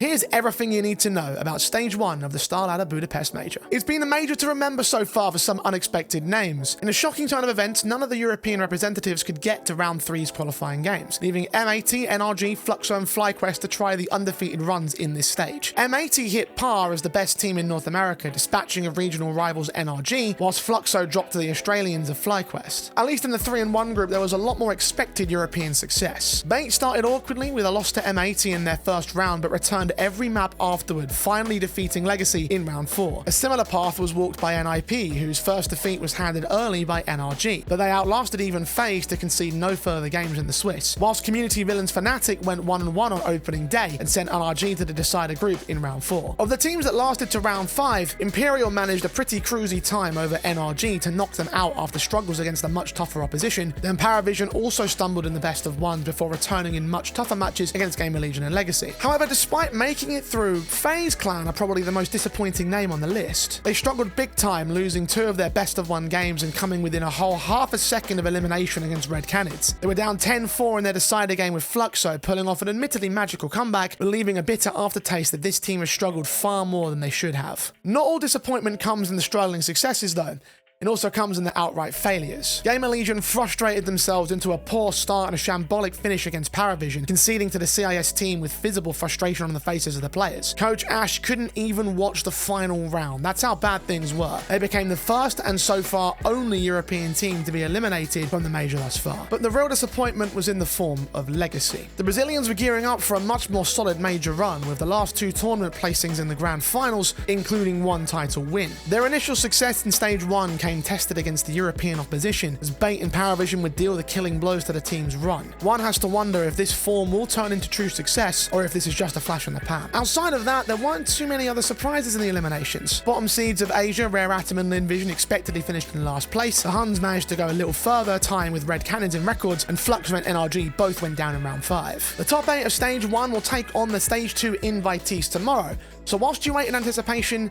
Here's everything you need to know about Stage 1 of the StarLadder Budapest Major. It's been a major to remember so far for some unexpected names. In a shocking turn of events, none of the European representatives could get to Round 3's qualifying games, leaving M80, NRG, Fluxo and FlyQuest to try the undefeated runs in this stage. M80 hit par as the best team in North America, dispatching of regional rivals NRG, whilst Fluxo dropped to the Australians of FlyQuest. At least in the 3-1 group, there was a lot more expected European success. Bait started awkwardly with a loss to M80 in their first round, but returned every map afterward, finally defeating Legacy in round 4. A similar path was walked by NIP, whose first defeat was handed early by NRG, but they outlasted even FaZe to concede no further games in the Swiss, whilst community villains Fnatic went 1-1 on opening day and sent NRG to the decider group in round 4. Of the teams that lasted to round 5, Imperial managed a pretty cruisy time over NRG to knock them out after struggles against a much tougher opposition. Then Paravision also stumbled in the best of ones before returning in much tougher matches against Gamer Legion and Legacy. However, despite making it through, FaZe Clan are probably the most disappointing name on the list. They struggled big time, losing 2 of their best of 1 games and coming within a whole half a second of elimination against Red Canids. They were down 10-4 in their decider game with Fluxo, pulling off an admittedly magical comeback, but leaving a bitter aftertaste that this team has struggled far more than they should have. Not all disappointment comes in the struggling successes though. It also comes in the outright failures. Gamer Legion frustrated themselves into a poor start and a shambolic finish against Paravision, conceding to the CIS team with visible frustration on the faces of the players. Coach Ash couldn't even watch the final round. That's how bad things were. They became the first and so far only European team to be eliminated from the major thus far. But the real disappointment was in the form of Legacy. The Brazilians were gearing up for a much more solid major run, with the last 2 tournament placings in the grand finals, including 1 title win. Their initial success in Stage 1 came tested against the European opposition, as Bait and Paravision would deal the killing blows to the team's run. One has to wonder if this form will turn into true success, or if this is just a flash in the pan. Outside of that, there weren't too many other surprises in the eliminations. Bottom seeds of Asia, Rare Atom and Linvision expectedly finished in last place. The Huns managed to go a little further, tying with Red Canids in records, and Fluxo and NRG both went down in round 5. The top 8 of Stage 1 will take on the Stage 2 invitees tomorrow, so whilst you wait in anticipation,